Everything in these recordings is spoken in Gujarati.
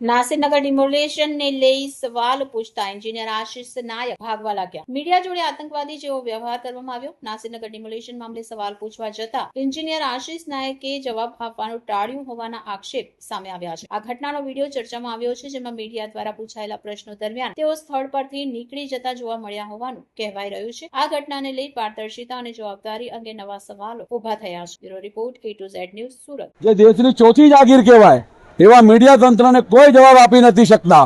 નાસિરનગર ડિમોલેશન ને લઈ સવાલ પૂછતા એન્જિનિયર આશિષ નાયક ભાગવા લાગ્યા। મીડિયા જોડે આતંકવાદી જેવો વ્યવહાર કરવામાં આવ્યો। નાસિરનગર ડિમોલેશન મામલે સવાલ પૂછવા જતા એન્જિનિયર આશિષ નાયકે જવાબ આપવાનું ટાળ્યું હોવાના આક્ષેપ સામે આવ્યા છે। આ ઘટનાનો વિડીયો ચર્ચામાં આવ્યો છે, જેમાં મીડિયા દ્વારા પૂછાયેલા પ્રશ્નો દરમિયાન તેઓ સ્થળ પરથી નીકળી જતા જોવા મળ્યા હોવાનું કહેવાઈ રહ્યું છે। આ ઘટનાને લઈ પારદર્શિતા અને જવાબદારી અંગે નવા સવાલો ઉભા થયા છે। Bureau report A to Z news Surat. જે દેશની ચોથી જાગીર કહેવાય એવા મીડિયા તંત્રને કોઈ જવાબ આપી નથી શકતા।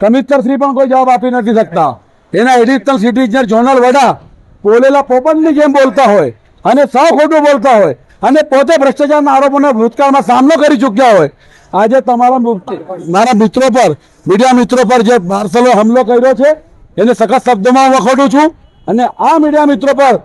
કમિશનરશ્રી પણ કોઈ જવાબ આપી નથી શકતા। એના એડિશનલ સિટી ઇજનેર ઝોનલ વડા બોલેલા પોપટની જેમ બોલતા હોય અને સાવ ખોટું બોલતા હોય અને પોતે ભ્રષ્ટાચારના આરોપોનો ભૂતકાળમાં સામનો કરી ચૂક્યા હોય। આજે મારા મિત્રો પર, મીડિયા મિત્રો પર જે માર્શલો હુમલો કર્યો છે એને સખત શબ્દોમાં વખોડું છું અને આ મીડિયા મિત્રો પર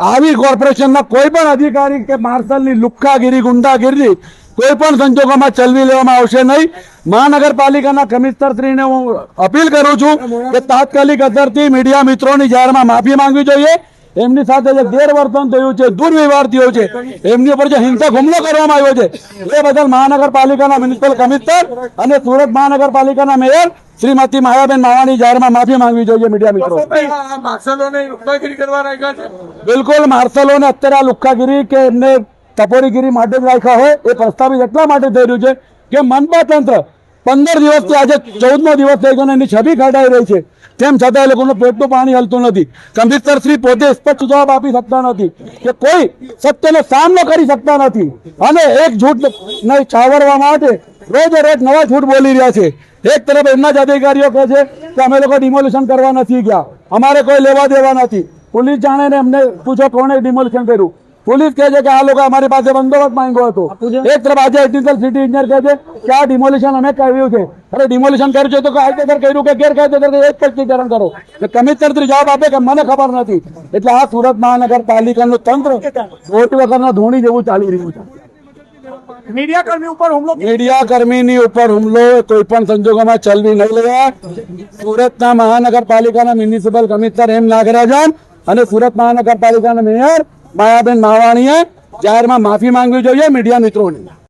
આવી કોર્પોરેશનના કોઈ પણ અધિકારી કે માર્શલની લુખ્ખાગીરી, ગુંડાગીરી કોઈ પણ સંજોગોમાં ચલવી લેવામાં આવશે નહીં। મહાનગરપાલિકાના કમિશનરશ્રીને હું અપીલ કરું છું કે તાત્કાલિક અસરથી મીડિયા મિત્રોની જાહેરમાં માફી માંગવી જોઈએ। એમની સાથે જે ગેરવર્તન થયું છે, દુર્વ્યવહાર થયો છે, એમની ઉપર જે હિંસક હુમલો કરવામાં આવ્યો છે એ બદલ મહાનગરપાલિકાના મ્યુનિસિપલ કમિશનર અને સુરત મહાનગરપાલિકાના મેયર શ્રીમતી માયાબેન માવાણી જાહેરમાં માફી માંગવી જોઈએ। મીડિયા મિત્રો બિલકુલ માર્શલોને અત્યારે આ લુખ્ખાગીરી કે એમને ટપોરીગીરી માટે જ રાખ્યા હોય એ પ્રસ્તાવિત એટલા માટે થઈ રહ્યું છે કે મનપા તંત્ર 15 દિવસથી આજે 14મો દિવસ થઈ ગયો, એની છબી કાઢાઈ રહી છે, તેમ છતાં એ લોકોનું પેટનું પાણી હલતું નથી। કમિશનરશ્રી પોતે સ્પષ્ટ જવાબ આપી શકતા નથી કે કોઈ સત્યનો સામનો કરી શકતા નથી અને એક જૂઠને છાવરવા માટે રોજે રોજ નવા જૂઠ બોલી રહ્યા છે। એક તરફ એમના જ અધિકારીઓ કહે છે કે અમે લોકો ડિમોલિશન કરવા નથી ગયા, અમારે કોઈ લેવા દેવા નથી। પોલીસ જાણે ને એમને પૂછો કોણે ડિમોલિશન કર્યું। પોલીસ કહે છે કે આ લોકો અમારી પાસે બંદોબસ્ત માંગ્યો હતો। એક તરફ આજે એડિશનલ સિટી ઇજનેર કહે છે કે આ ડિમોલિશન અમે કર્યું છે। અરે ડિમોલિશન કર્યું છે તો કાયદેસર કર્યું કે ગેરકાયદેસર એ સ્પષ્ટીકરણ કરો। કમિશનર જવાબ આપે કે મને ખબર નથી। એટલે આ સુરત મહાનગરપાલિકાનું તંત્ર ખોટી વગરના ધોણી જેવું ચાલી રહ્યું છે। મીડિયાકર્મીની ઉપર હુમલો કોઈ પણ સંજોગોમાં ચલવી નહીં લેવાય। સુરતના મહાનગરપાલિકાના મ્યુનિસિપલ કમિશનર એમ નાગરાજન અને સુરત મહાનગરપાલિકાના મેયર માયાબેન માવાણીએ જાહેરમાં માફી માંગવી જોઈએ મીડિયા મિત્રોની।